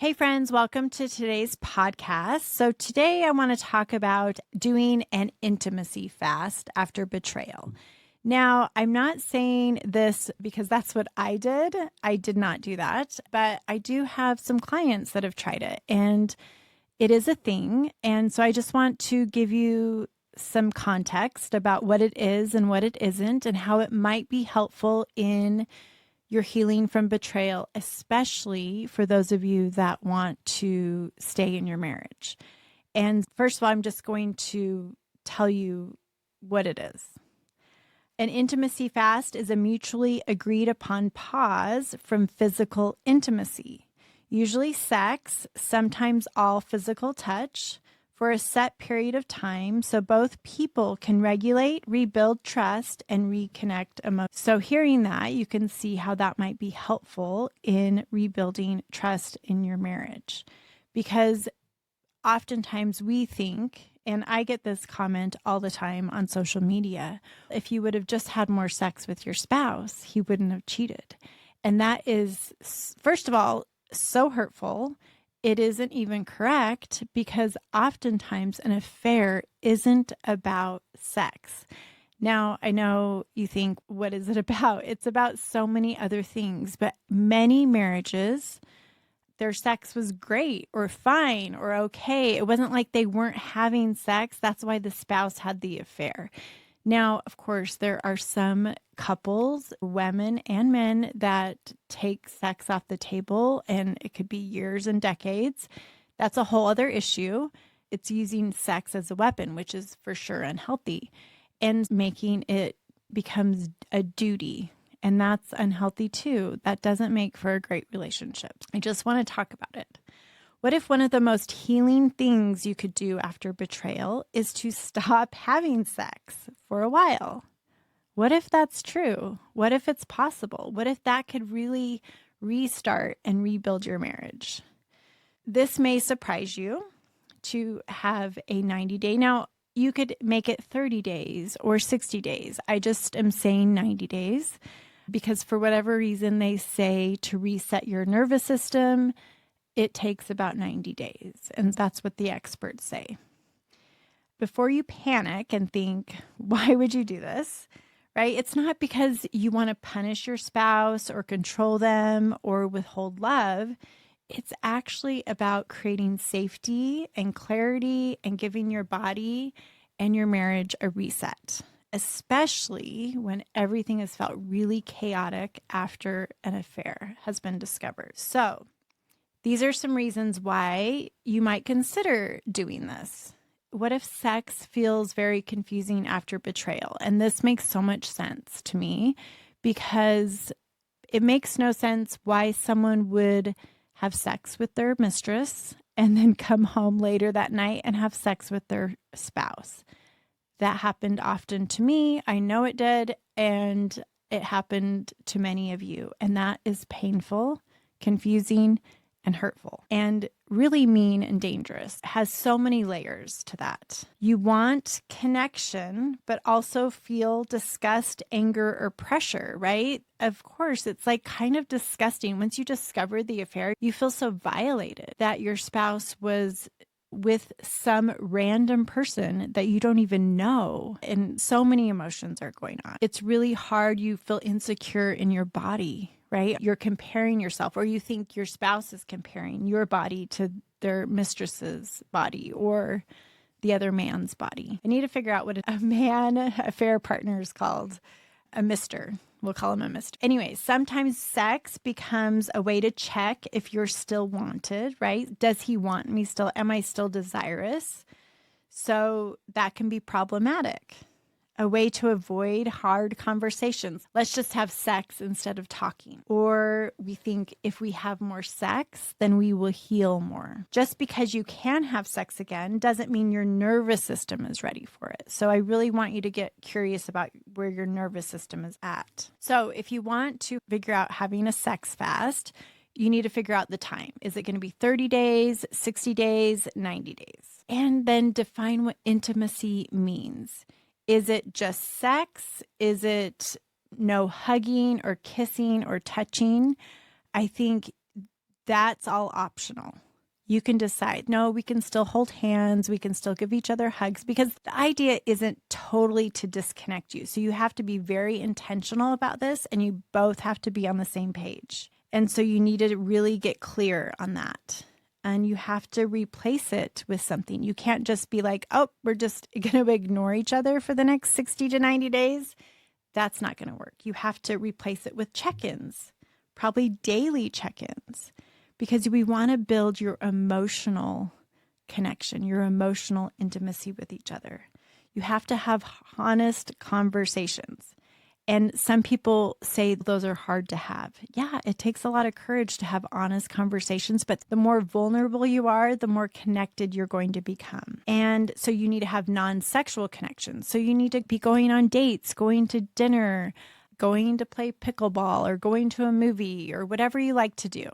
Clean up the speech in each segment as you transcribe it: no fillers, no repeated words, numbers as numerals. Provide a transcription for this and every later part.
Hey friends, welcome to today's podcast. So today I want to talk about doing an intimacy fast after betrayal. Now, I'm not saying this because that's what I did. I did not do that, but I do have some clients that have tried it and it is a thing. And so I just want to give you some context about what it is and what it isn't and how it might be helpful in your healing from betrayal, especially for those of you that want to stay in your marriage. And first of all, I'm just going to tell you what it is. An intimacy fast is a mutually agreed upon pause from physical intimacy, usually sex, sometimes all physical touch, for a set period of time so both people can regulate, rebuild trust, and reconnect emotions. So hearing that, you can see how that might be helpful in rebuilding trust in your marriage. Because oftentimes we think, and I get this comment all the time on social media, if you would have just had more sex with your spouse, he wouldn't have cheated. And that is, first of all, so hurtful. It isn't even correct because oftentimes an affair isn't about sex. Now, I know you think, what is it about? It's about so many other things, but many marriages, their sex was great or fine or okay. It wasn't like they weren't having sex. That's why the spouse had the affair. Now, of course, there are some couples, women and men, that take sex off the table, and it could be years and decades. That's a whole other issue. It's using sex as a weapon, which is for sure unhealthy, and making it becomes a duty. And that's unhealthy too. That doesn't make for a great relationship. I just want to talk about it. What if one of the most healing things you could do after betrayal is to stop having sex for a while? What if that's true? What if it's possible? What if that could really restart and rebuild your marriage? This may surprise you to have a 90-day. Now, you could make it 30 days or 60 days. I just am saying 90 days because for whatever reason, they say to reset your nervous system, it takes about 90 days, and that's what the experts say. Before you panic and think, why would you do this, right? It's not because you want to punish your spouse or control them or withhold love. It's actually about creating safety and clarity and giving your body and your marriage a reset, especially when everything has felt really chaotic after an affair has been discovered. So, these are some reasons why you might consider doing this. What if sex feels very confusing after betrayal? And this makes so much sense to me because it makes no sense why someone would have sex with their mistress and then come home later that night and have sex with their spouse. That happened often to me. I know it did, and it happened to many of you. And that is painful, confusing, and hurtful, and really mean and dangerous. It has so many layers to that. You want connection, but also feel disgust, anger, or pressure, right? Of course, it's like kind of disgusting. Once you discover the affair, you feel so violated that your spouse was with some random person that you don't even know. And so many emotions are going on. It's really hard. You feel insecure in your body, right? You're comparing yourself, or you think your spouse is comparing your body to their mistress's body or the other man's body. I need to figure out what a man affair partner is called. A mister. We'll call him a mister. Anyway, sometimes sex becomes a way to check if you're still wanted, right? Does he want me still? Am I still desirous? So that can be problematic. A way to avoid hard conversations. Let's just have sex instead of talking. Or we think if we have more sex, then we will heal more. Just because you can have sex again doesn't mean your nervous system is ready for it. So I really want you to get curious about where your nervous system is at. So if you want to figure out having a sex fast, you need to figure out the time. Is it going to be 30 days, 60 days, 90 days? And then define what intimacy means. Is it just sex? Is it no hugging or kissing or touching? I think That's all optional. You can decide, no, we can still hold hands. We can still give each other hugs, because the idea isn't totally to disconnect you. So you have to be very intentional about this, and you both have to be on the same page. And so you need to really get clear on that. And you have to replace it with something. You can't just be like, oh, we're just going to ignore each other for the next 60 to 90 days. That's not going to work. You have to replace it with check-ins, probably daily check-ins, because we want to build your emotional connection, your emotional intimacy with each other. You have to have honest conversations. And some people say those are hard to have. Yeah, it takes a lot of courage to have honest conversations, but the more vulnerable you are, the more connected you're going to become. And so you need to have non-sexual connections. So you need to be going on dates, going to dinner, going to play pickleball, or going to a movie, or whatever you like to do.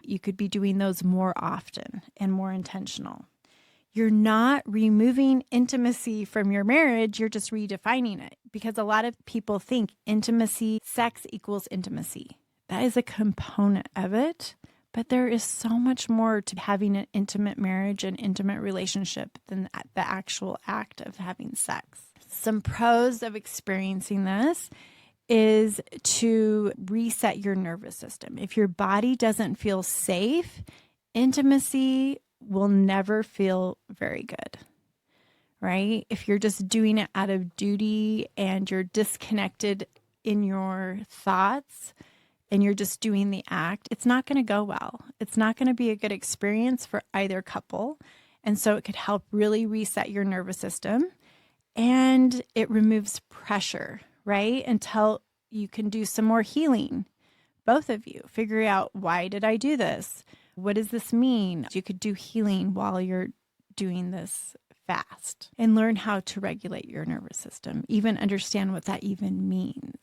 You could be doing those more often and more intentional. You're not removing intimacy from your marriage. You're just redefining it, because a lot of people think intimacy, sex equals intimacy. That is a component of it, but there is so much more to having an intimate marriage and intimate relationship than the actual act of having sex. Some pros of experiencing this is to reset your nervous system. If your body doesn't feel safe, intimacy will never feel very good, right? If you're just doing it out of duty and you're disconnected in your thoughts and you're just doing the act, it's not going to go well. It's not going to be a good experience for either couple. And so it could help really reset your nervous system, and it removes pressure, right? Until you can do some more healing. Both of you figure out, why did I do this? What does this mean? You could do healing while you're doing this fast, and learn how to regulate your nervous system, even understand what that even means.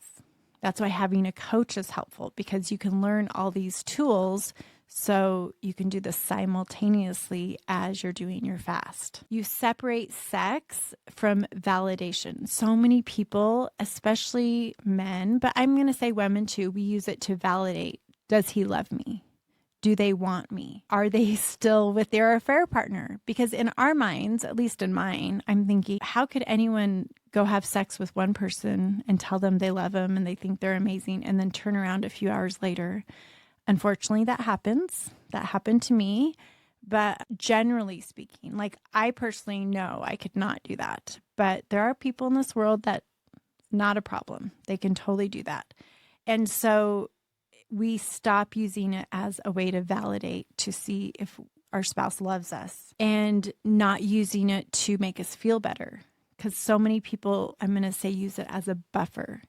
That's why having a coach is helpful, because you can learn all these tools so you can do this simultaneously as you're doing your fast. You separate sex from validation. So many people, especially men, but I'm going to say women too, we use it to validate. Does he love me? Do they want me? Are they still with their affair partner? Because in our minds, at least in mine, I'm thinking, how could anyone go have sex with one person and tell them they love them and they think they're amazing, and then turn around a few hours later? Unfortunately, that happens. That happened to me. But generally speaking, like, I personally know I could not do that. But there are people in this world that not a problem. They can totally do that. And so we stop using it as a way to validate, to see if our spouse loves us, and not using it to make us feel better. Because so many people, I'm going to say, use it as a buffer,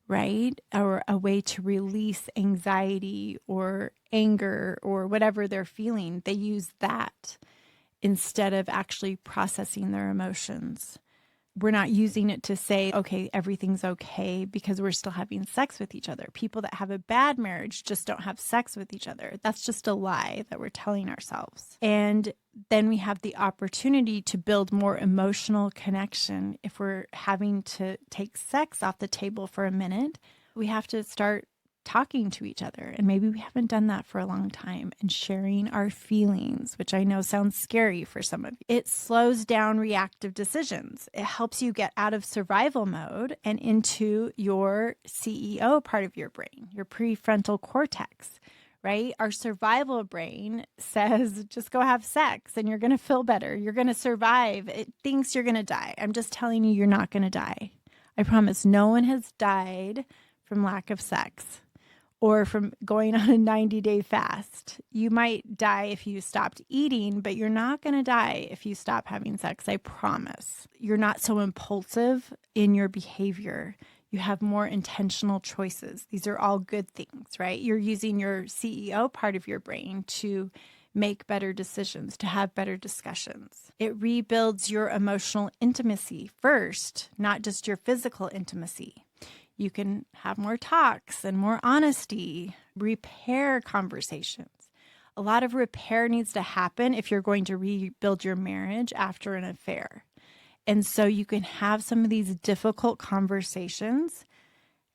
right? Or a way to release anxiety or anger or whatever they're feeling. They use that instead of actually processing their emotions. We're not using it to say, okay, everything's okay because we're still having sex with each other. People that have a bad marriage just don't have sex with each other. That's just a lie that we're telling ourselves. And then we have the opportunity to build more emotional connection. If we're having to take sex off the table for a minute, we have to start talking to each other. And maybe we haven't done that for a long time, and sharing our feelings, which I know sounds scary for some of you. It slows down reactive decisions. It helps you get out of survival mode and into your CEO part of your brain, your prefrontal cortex, right? Our survival brain says, just go have sex and you're going to feel better. You're going to survive. It thinks you're going to die. I'm just telling you, you're not going to die. I promise. No one has died from lack of sex or from going on a 90-day fast. You might die if you stopped eating, but you're not going to die if you stop having sex. I promise. You're not so impulsive in your behavior. You have more intentional choices. These are all good things, right? You're using your CEO part of your brain to make better decisions, to have better discussions. It rebuilds your emotional intimacy first, not just your physical intimacy. You can have more talks and more honesty, repair conversations. A lot of repair needs to happen if you're going to rebuild your marriage after an affair. And so you can have some of these difficult conversations.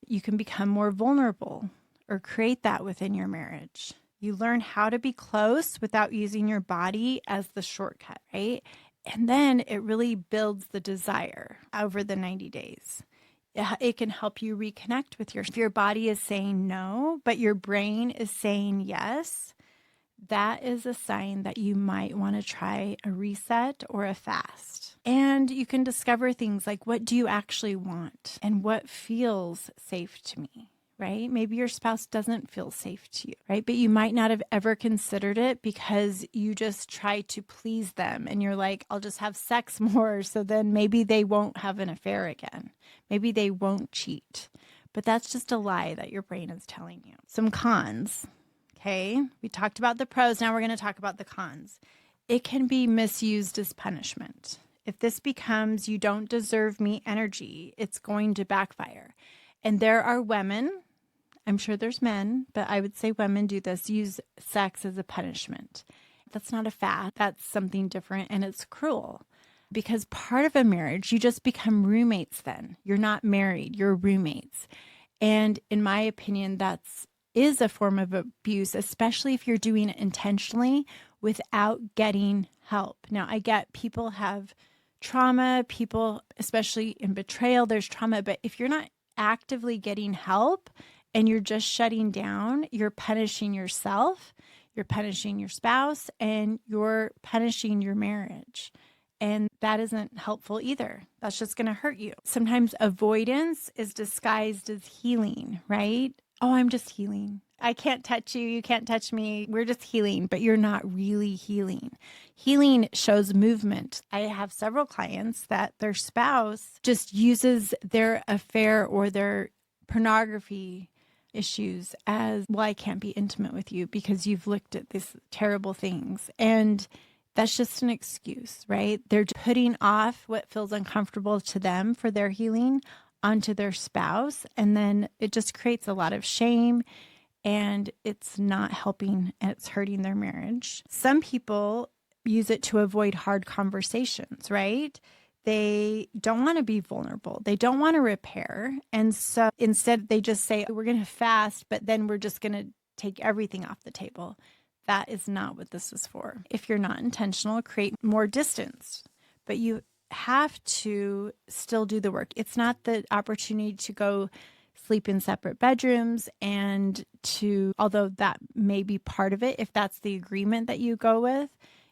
You can become more vulnerable or create that within your marriage. You learn how to be close without using your body as the shortcut, right? And then it really builds the desire over the 90 days. It can help you reconnect with if your body is saying no, but your brain is saying yes. That is a sign that you might want to try a reset or a fast. And you can discover things like, what do you actually want and what feels safe to me, right? Maybe your spouse doesn't feel safe to you, right? But you might not have ever considered it because you just try to please them. And you're like, I'll just have sex more. So then maybe they won't have an affair again. Maybe they won't cheat. But that's just a lie that your brain is telling you. Some cons. Okay, we talked about the pros. Now we're going to talk about the cons. It can be misused as punishment. If this becomes you don't deserve me energy, it's going to backfire. And there are women, I'm sure there's men, but I would say women do this, use sex as a punishment. That's not a fact. That's something different, and it's cruel. Because part of a marriage, you just become roommates then. You're not married, you're roommates. And in my opinion, is a form of abuse, especially if you're doing it intentionally without getting help. Now, I get people have trauma, people, especially in betrayal, there's trauma, but if you're not actively getting help and you're just shutting down, you're punishing yourself, you're punishing your spouse, and you're punishing your marriage. And that isn't helpful either. That's just going to hurt you. Sometimes avoidance is disguised as healing, right? Oh, I'm just healing. I can't touch you. You can't touch me. We're just healing, but you're not really healing. Healing shows movement. I have several clients that their spouse just uses their affair or their pornography issues as, well, I can't be intimate with you because you've looked at these terrible things. And that's just an excuse, right? They're putting off what feels uncomfortable to them for their healing onto their spouse. And then it just creates a lot of shame, and it's not helping, and it's hurting their marriage. Some people use it to avoid hard conversations, right? They don't want to be vulnerable. They don't want to repair. And so instead they just say, we're going to fast, but then we're just going to take everything off the table. That is not what this is for. If you're not intentional, create more distance, but you have to still do the work. It's not the opportunity to go sleep in separate bedrooms although that may be part of it, if that's the agreement that you go with,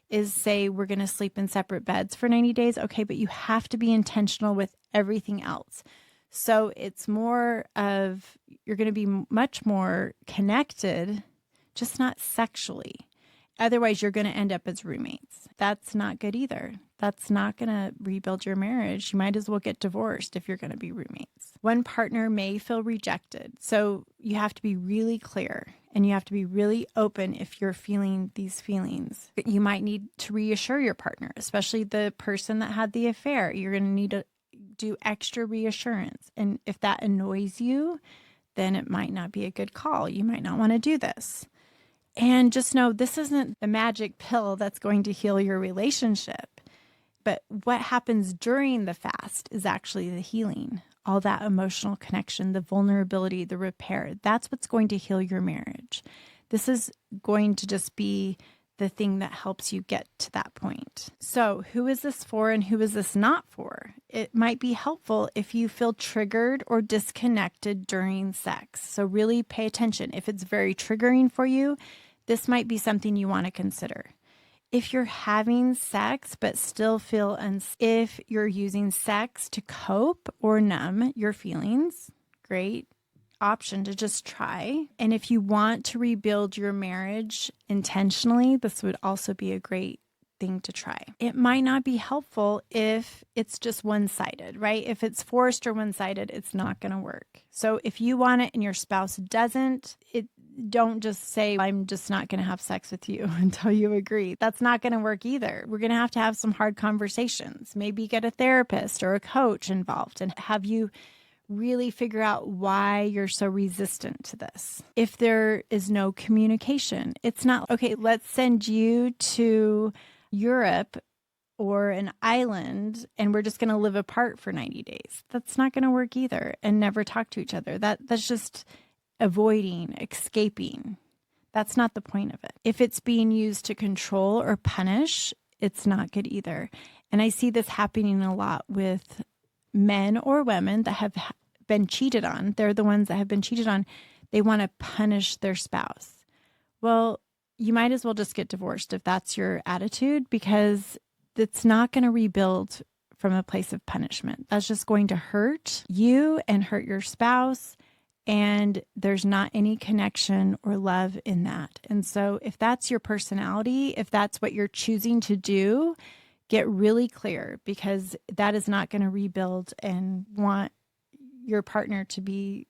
is say, we're going to sleep in separate beds for 90 days. Okay, but you have to be intentional with everything else. So it's more of, you're going to be much more connected, just not sexually. Otherwise, you're going to end up as roommates. That's not good either. That's not going to rebuild your marriage. You might as well get divorced if you're going to be roommates. One partner may feel rejected. So you have to be really clear and you have to be really open if you're feeling these feelings. You might need to reassure your partner, especially the person that had the affair. You're going to need to do extra reassurance. And if that annoys you, then it might not be a good call. You might not want to do this. And just know this isn't the magic pill that's going to heal your relationship. But what happens during the fast is actually the healing, all that emotional connection, the vulnerability, the repair. That's what's going to heal your marriage. This is going to just be the thing that helps you get to that point. So who is this for and who is this not for? It might be helpful if you feel triggered or disconnected during sex. So really pay attention. If it's very triggering for you, this might be something you want to consider. If you're having sex but still feel if you're using sex to cope or numb your feelings, great option to just try. And if you want to rebuild your marriage intentionally, this would also be a great thing to try. It might not be helpful if it's just one-sided, right? If it's forced or one-sided, it's not going to work. So if you want it and your spouse doesn't, don't just say, I'm just not going to have sex with you until you agree. That's not going to work either. We're going to have some hard conversations. Maybe get a therapist or a coach involved and have you really figure out why you're so resistant to this. If there is no communication, it's not, okay, let's send you to Europe or an island and we're just going to live apart for 90 days. That's not going to work either, and never talk to each other. That's just avoiding, escaping. That's not the point of it. If it's being used to control or punish, it's not good either. And I see this happening a lot with men or women that have been cheated on. They're the ones that have been cheated on. They want to punish their spouse. Well, you might as well just get divorced if that's your attitude, because it's not going to rebuild from a place of punishment. That's just going to hurt you and hurt your spouse. And there's not any connection or love in that. And so if that's your personality, if that's what you're choosing to do, get really clear, because that is not going to rebuild and want your partner to be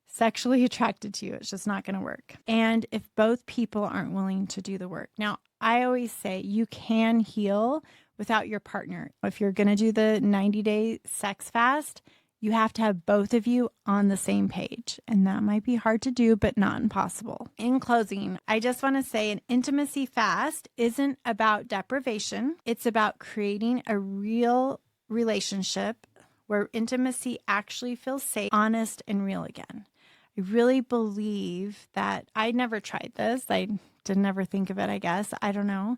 sexually attracted to you. It's just not going to work. And if both people aren't willing to do the work. Now, I always say you can heal without your partner. If you're going to do the 90-day sex fast, you have to have both of you on the same page. And that might be hard to do, but not impossible. In closing, I just want to say an intimacy fast isn't about deprivation. It's about creating a real relationship where intimacy actually feels safe, honest, and real again. I really believe that I never tried this. I didn't ever think of it, I guess. I don't know.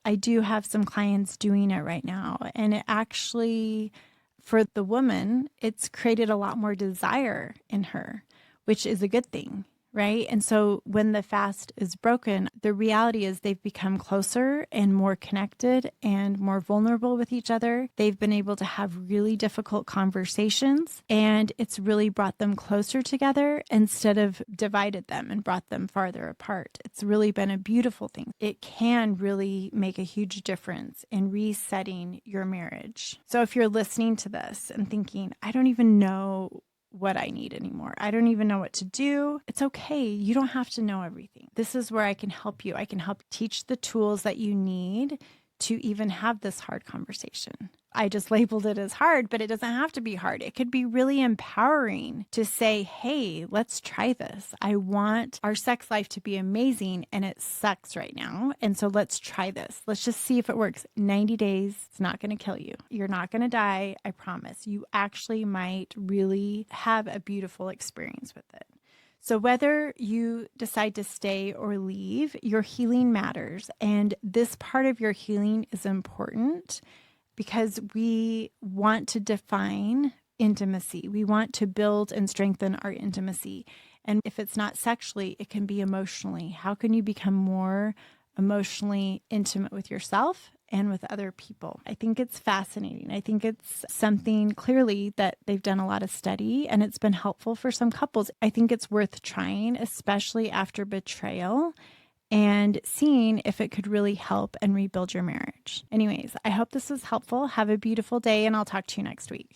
I do have some clients doing it right now. And it actually, for the woman, it's created a lot more desire in her, which is a good thing, right? And so when the fast is broken, the reality is they've become closer and more connected and more vulnerable with each other. They've been able to have really difficult conversations, and it's really brought them closer together instead of divided them and brought them farther apart. It's really been a beautiful thing. It can really make a huge difference in resetting your marriage. So if you're listening to this and thinking, I don't even know what I need anymore, I don't even know what to do, it's okay. You don't have to know everything. This is where I can help you. I can help teach the tools that you need to even have this hard conversation. I just labeled it as hard, but it doesn't have to be hard. It could be really empowering to say, hey, let's try this. I want our sex life to be amazing, and it sucks right now. And so let's try this. Let's just see if it works. 90 days, it's not going to kill you. You're not going to die. I promise. You actually might really have a beautiful experience with it. So whether you decide to stay or leave, your healing matters. And this part of your healing is important because we want to define intimacy. We want to build and strengthen our intimacy. And if it's not sexually, it can be emotionally. How can you become more emotionally intimate with yourself and with other people? I think it's fascinating. I think it's something clearly that they've done a lot of study, and it's been helpful for some couples. I think it's worth trying, especially after betrayal, and seeing if it could really help and rebuild your marriage. Anyways, I hope this was helpful. Have a beautiful day, and I'll talk to you next week.